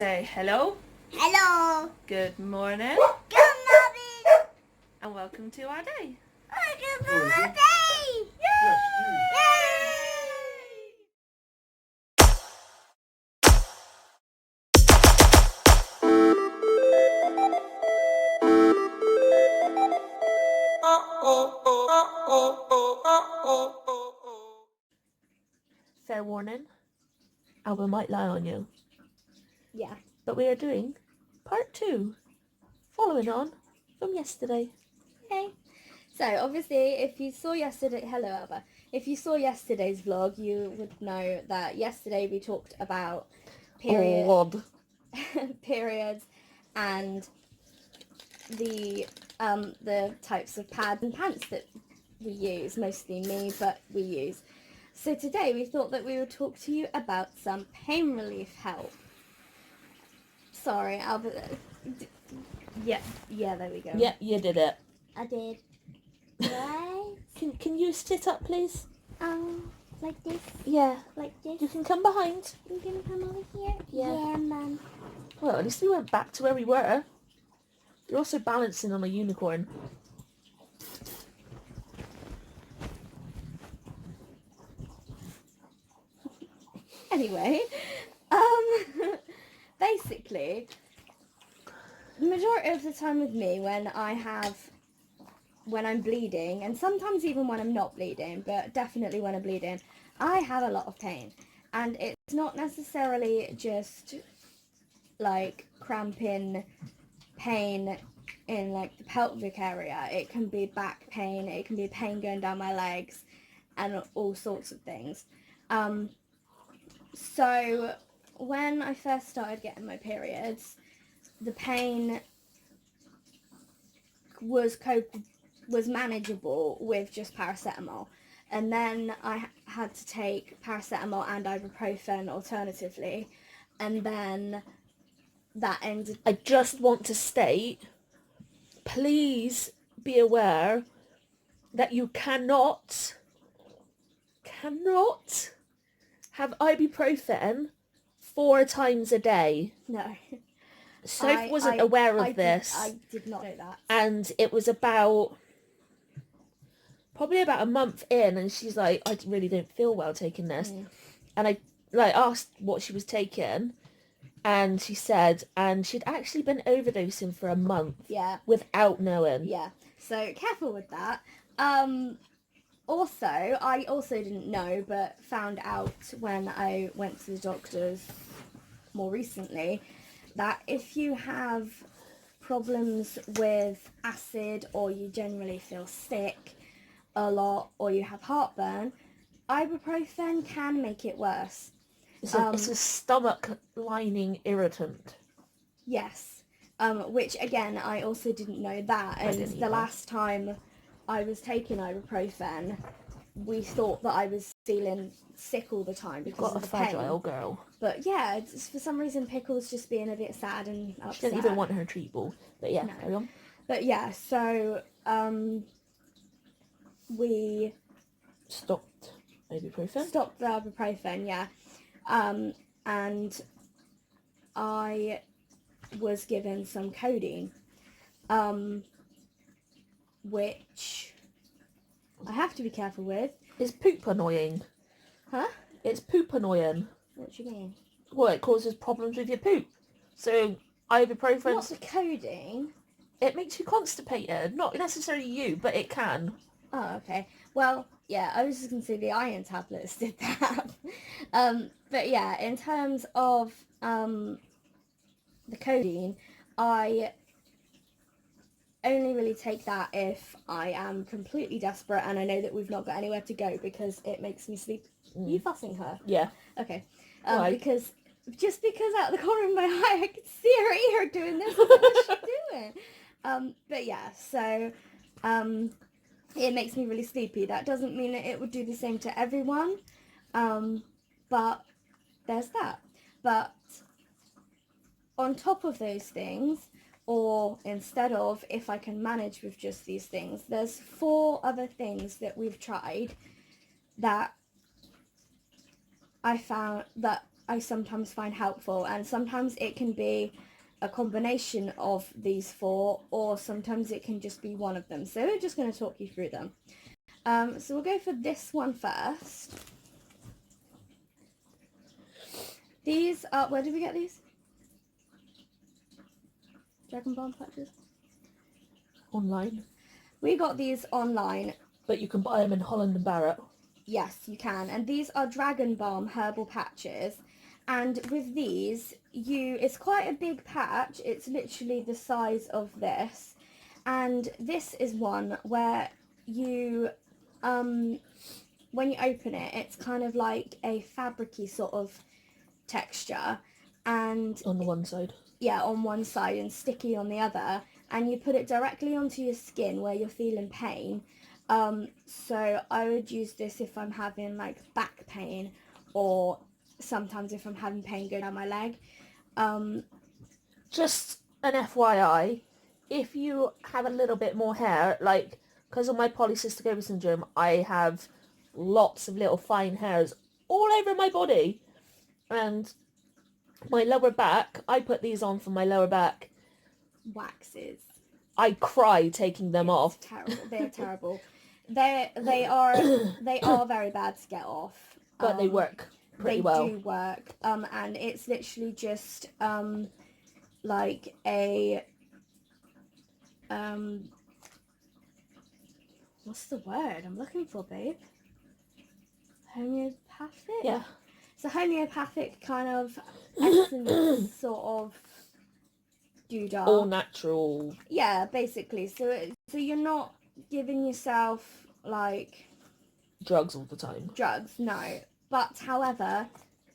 Say hello, Hello. good morning, Good morning. and welcome to our day. Good morning. Yay! Fair warning, Albert might lie on you. Yeah. But we are doing part 2, following on from yesterday. Okay. So obviously, if you saw hello Alba. If you saw yesterday's vlog, you would know that yesterday we talked about Blood. periods and the types of pads and pants that we use, mostly me, but we use. So today we thought that we would talk to you about some pain relief help. Sorry, Albert. Yeah, there we go. Yeah, you did it. I did. Right? Can you sit up, please? Like this? Yeah. Like this? You can come behind. You gonna come over here? Yeah. Yeah, Mum. Well, at least we went back to where we were. You're also balancing on a unicorn. Anyway, basically, the majority of the time with me when I'm bleeding, and sometimes even when I'm not bleeding, but definitely when I'm bleeding, I have a lot of pain. And it's not necessarily just like cramping pain in like the pelvic area. It can be back pain, it can be pain going down my legs, and all sorts of things. So when I first started getting my periods, the pain was manageable with just paracetamol, and then I had to take paracetamol and ibuprofen alternatively, and then that ended. I just want to state, please be aware that you cannot have ibuprofen 4 times a day. No. Soph wasn't aware of this. I did not know that. And it was probably about a month in, and she's like, I really don't feel well taking this. And I asked what she was taking, and she said, and she'd actually been overdosing for a month. Yeah. Without knowing. Yeah. So careful with that. Also, I also didn't know, but found out when I went to the doctors more recently, that if you have problems with acid, or you generally feel sick a lot, or you have heartburn, ibuprofen can make it worse. It's a stomach lining irritant. Yes. Which again, I also didn't know that. And the last time I was taking ibuprofen, we thought that I was feeling sick all the time because of the pain. Got a fragile girl. But yeah, it's, for some reason, Pickle's just being a bit sad and upset. She didn't even want her treat ball. But yeah, carry on. But yeah, so we stopped ibuprofen. Stopped the ibuprofen, yeah. And I was given some codeine, which I have to be careful with. Is poop annoying? Huh? It's poop annoying. What do you mean? Well, it causes problems with your poop. So ibuprofen. Not the codeine. It makes you constipated. Not necessarily you, but it can. Oh, okay. Well, yeah, I was just going to say the iron tablets did that. But yeah, in terms of the codeine, I only really take that if I am completely desperate and I know that we've not got anywhere to go, because it makes me sleep. Are you fussing her? Yeah. Okay. Why? Because out of the corner of my eye I could see her ear doing this. What's she doing? But yeah, so it makes me really sleepy. That doesn't mean that it would do the same to everyone, but there's that. But on top of those things, or instead of, if I can manage with just these things, there's 4 other things that we've tried that I found that I sometimes find helpful, and sometimes it can be a combination of these 4, or sometimes it can just be one of them. So we're just going to talk you through them. So we'll go for this one first. These are, where did we get these? Dragon Balm patches? Online. We got these online. But you can buy them in Holland and Barrett. Yes, you can. And these are Dragon Balm herbal patches. And with these, it's quite a big patch. It's literally the size of this. And this is one where you, when you open it, it's kind of like a fabricy sort of texture. And On the one side. yeah, on one side and sticky on the other. And you put it directly onto your skin where you're feeling pain. So I would use this if I'm having like back pain, or sometimes if I'm having pain going down my leg. Just an FYI, if you have a little bit more hair, like, because of my polycystic ovary syndrome, I have lots of little fine hairs all over my body. And my lower back, I put these on for my lower back. Waxes. I cry taking them off. Terrible. They're terrible. They are very bad to get off. But they work pretty well. They do work. And it's literally just like a what's the word I'm looking for, babe? Homeopathic? Yeah. It's a homeopathic kind of essence sort of doodah. All natural. Yeah, basically. So you're not giving yourself like Drugs all the time. drugs, no. But however,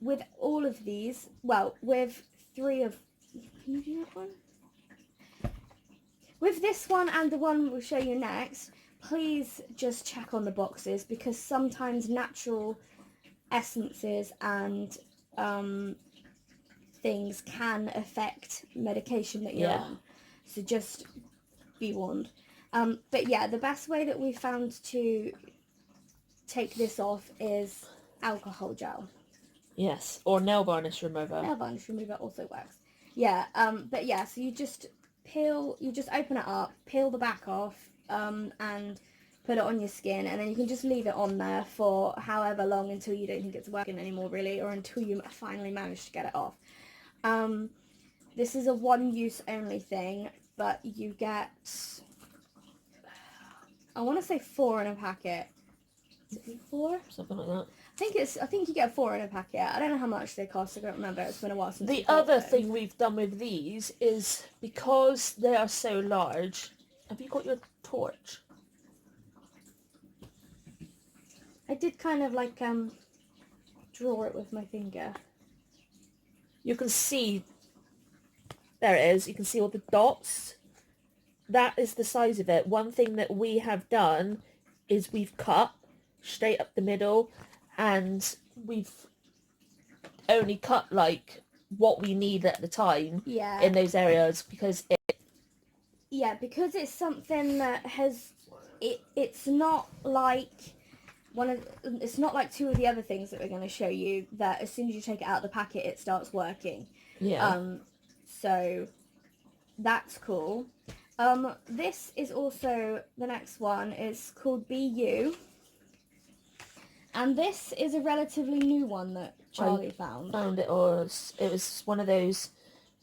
with all of these, well, with 3 of, can you do that one? With this one and the one we'll show you next, please just check on the boxes, because sometimes natural essences and things can affect medication that you're on. So just be warned. But yeah, the best way that we found to take this off is alcohol gel. Yes, or nail varnish remover. Nail varnish remover also works. Yeah, but yeah, so you just open it up, peel the back off, and put it on your skin, and then you can just leave it on there for however long until you don't think it's working anymore, really, or until you finally manage to get it off. This is a one-use only thing, but you get, I want to say 4 in a packet. Is it 4? Something like that. I think you get 4 in a packet. I don't know how much they cost. I don't remember. It's been a while since. The other thing we've done with these is, because they are so large. Have you got your torch? I did kind of like draw it with my finger. You can see. There it is. You can see all the dots. That is the size of it. One thing that we have done is we've cut straight up the middle, and we've only cut like what we need at the time in those areas, because because it's something that has it's not like it's not like 2 of the other things that we're going to show you that as soon as you take it out of the packet it starts working. So that's cool. This is also, the next one is called BU. And this is a relatively new one that Charlie found. It was one of those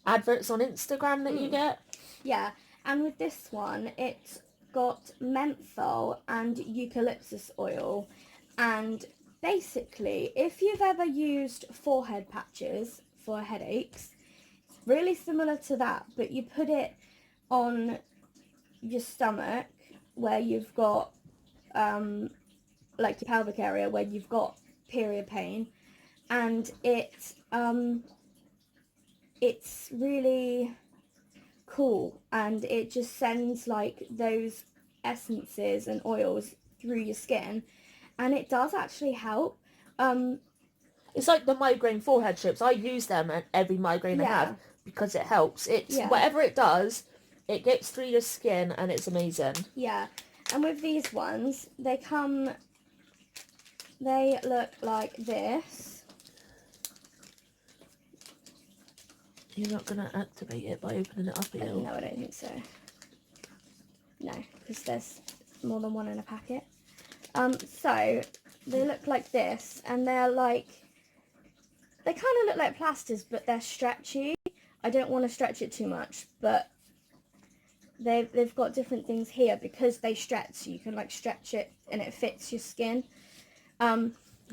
adverts on Instagram that you get. Yeah, and with this one, it's got menthol and eucalyptus oil. And basically, if you've ever used forehead patches for headaches, it's really similar to that, but you put it on your stomach where you've got like your pelvic area where you've got period pain, and it's really cool, and it just sends like those essences and oils through your skin, and it does actually help. It's like the migraine forehead strips. I use them at every migraine I have because it helps. It's whatever it does, it gets through your skin and it's amazing. Yeah, and with these ones, they look like this. You're not going to activate it by opening it up again? No, I don't think so. No, because there's more than one in a packet. So they look like this, and they're like, they kind of look like plasters, but they're stretchy. I don't want to stretch it too much, but they've got different things here because they stretch. So you can like stretch it and it fits your skin.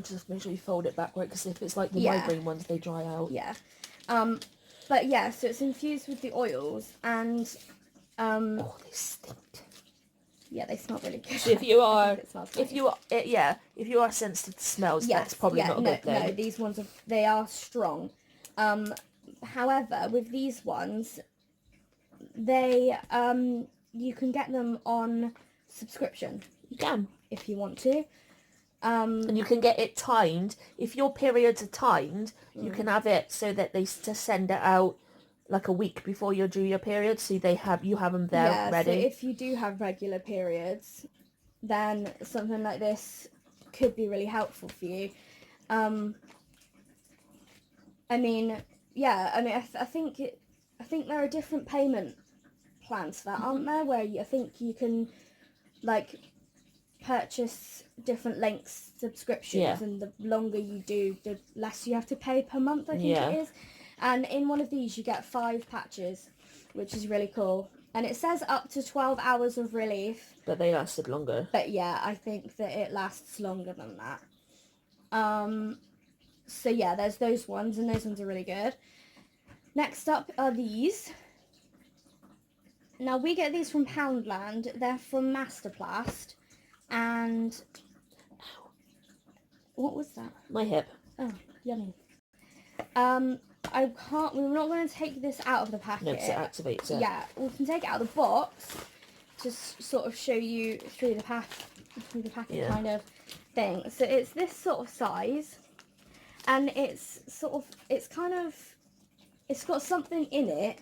Just make sure you fold it backward, because if it's like the Yeah. migraine ones, they dry out. Yeah. But yeah, so it's infused with the oils, and Oh, they stink. yeah, they smell really good. So if you are, It smells nice. if you are sensitive to smells, that's probably not a good thing. No, these ones they are strong. However, with these ones, they you can get them on subscription You can. if you want to. And you can get it timed. If your periods are timed, you can have it so that they to send it out like a week before you do your period, so you have them there ready. So if you do have regular periods, then something like this could be really helpful for you. I think there are different payment plans for that, aren't there? Where I think you can like purchase different lengths subscriptions, and the longer you do, the less you have to pay per month, I think it is. And in one of these you get 5 patches, which is really cool. And it says up to 12 hours of relief. But they lasted longer. But yeah, I think that it lasts longer than that. So yeah, there's those ones, and those ones are really good. Next up are these. Now we get these from Poundland. They're from Masterplast. And what was that? My hip. Oh, yummy. We're not going to take this out of the packet. No, because it activates it. Yeah, we can take it out of the box to sort of show you through the packet kind of thing. So it's this sort of size, and it's got something in it.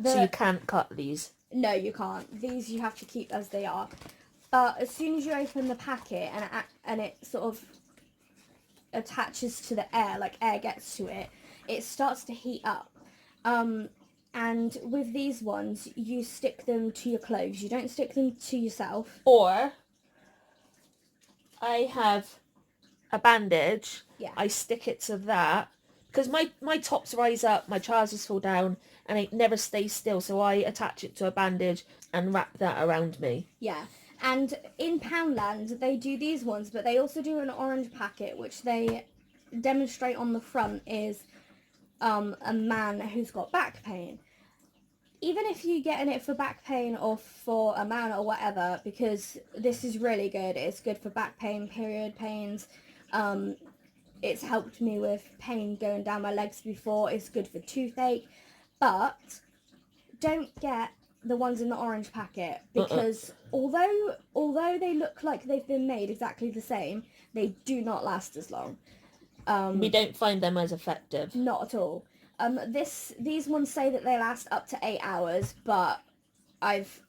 So you can't cut these? No, you can't. These you have to keep as they are. But as soon as you open the packet and it sort of attaches to the air, like air gets to it, it starts to heat up. And with these ones, you stick them to your clothes. You don't stick them to yourself. Or I have a bandage. Yeah. I stick it to that. Because my tops rise up, my trousers fall down, and it never stays still. So I attach it to a bandage and wrap that around me. Yeah. And in Poundland, they do these ones, but they also do an orange packet, which they demonstrate on the front is a man who's got back pain. Even if you're getting it for back pain or for a man or whatever, because this is really good. It's good for back pain, period pains. It's helped me with pain going down my legs before. It's good for toothache. But don't get the ones in the orange packet, because although they look like they've been made exactly the same, they do not last as long. We don't find them as effective. Not at all. These ones say that they last up to 8 hours, but I've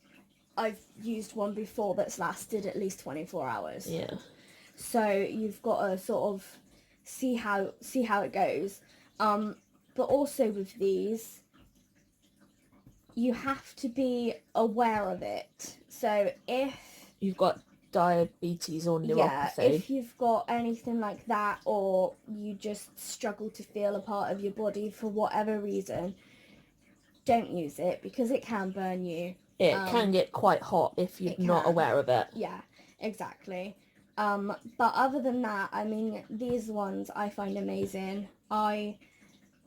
used one before that's lasted at least 24 hours. Yeah. So you've got to sort of see how it goes. But also with these, you have to be aware of it. So if you've got diabetes or neuropathy. Yeah, if you've got anything like that, or you just struggle to feel a part of your body for whatever reason, don't use it, because it can burn you. It can get quite hot if you're not aware of it. Yeah, exactly. But other than that, I mean, these ones I find amazing. I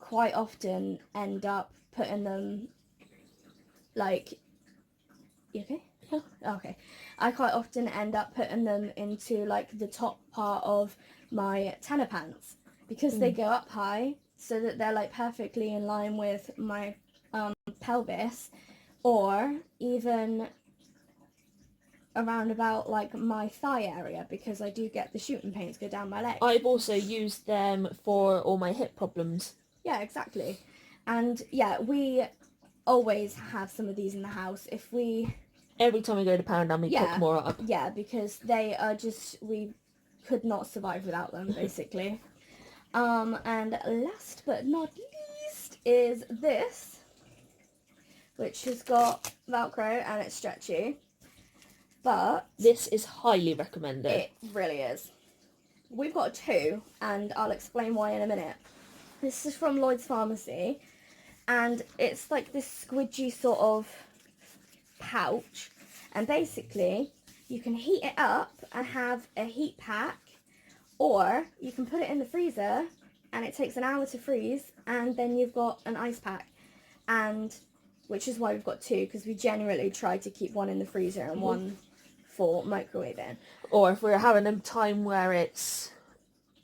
quite often end up putting them, like, you okay? Yeah. Okay. I quite often end up putting them into like the top part of my tenor pants, because they go up high, so that they're like perfectly in line with my pelvis, or even around about like my thigh area, because I do get the shooting pains go down my leg. I've also used them for all my hip problems. Yeah, exactly. And yeah, we always have some of these in the house. Every time we go to Poundland, we pick more up. Yeah, because they are just, we could not survive without them, basically. And last but not least is this, which has got Velcro and it's stretchy. But this is highly recommended. It really is. We've got 2, and I'll explain why in a minute. This is from Lloyd's Pharmacy, and it's like this squidgy sort of pouch, and basically you can heat it up and have a heat pack, or you can put it in the freezer and it takes an hour to freeze, and then you've got an ice pack, and which is why we've got 2, because we generally try to keep one in the freezer and one for microwaving. Or if we're having a time where it's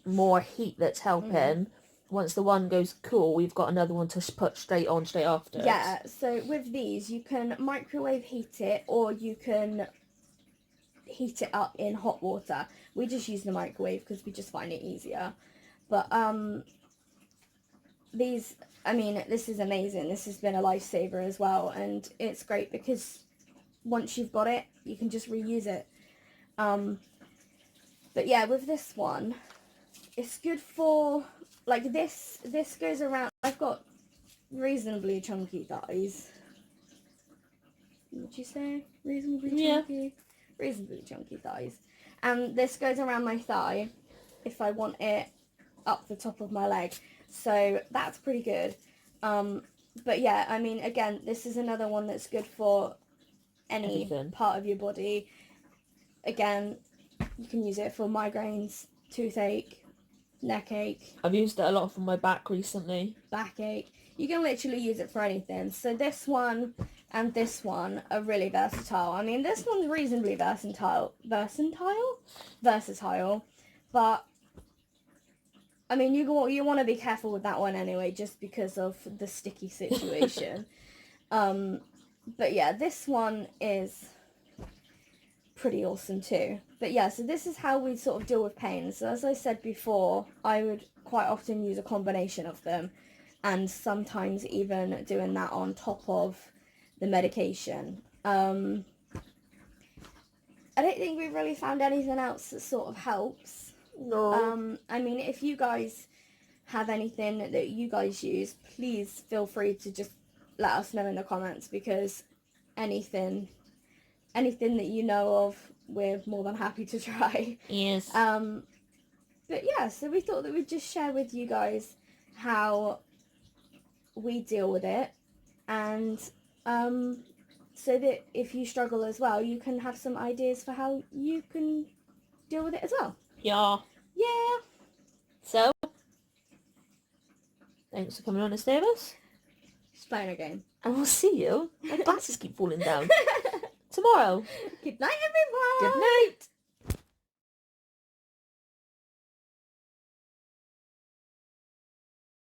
more heat that's helping, once the one goes cool, we've got another one to put straight on straight after. Yeah, so with these, you can microwave heat it, or you can heat it up in hot water. We just use the microwave because we just find it easier. But these, I mean, this is amazing. This has been a lifesaver as well, and it's great because once you've got it, you can just reuse it. But yeah, with this one, it's good for, like, this goes around. I've got reasonably chunky thighs. Would you say reasonably chunky? Yeah. Reasonably chunky thighs. And this goes around my thigh if I want it up the top of my leg. So that's pretty good. But yeah, I mean, again, this is another one that's good for any part of your body. Again, you can use it for migraines, toothache, neck ache. I've used it a lot for my back recently. Backache. You can literally use it for anything. So this one and this one are really versatile. I mean, this one's reasonably versatile. But I mean, you want to be careful with that one anyway, just because of the sticky situation. But yeah, this one is pretty awesome too. But yeah, so this is how we sort of deal with pain. So as I said before, I would quite often use a combination of them, and sometimes even doing that on top of the medication. I don't think we've really found anything else that sort of helps. No. I mean, if you guys have anything that you guys use, please feel free to just let us know in the comments, because anything that you know of, we're more than happy to try. Yes. But yeah, so we thought that we'd just share with you guys how we deal with it, and so that if you struggle as well, you can have some ideas for how you can deal with it as well. Yeah. Yeah. So, thanks for coming on to stay with us. Just playing a game. And we'll see you. My glasses keep falling down. Tomorrow. Good night, everyone. Good night.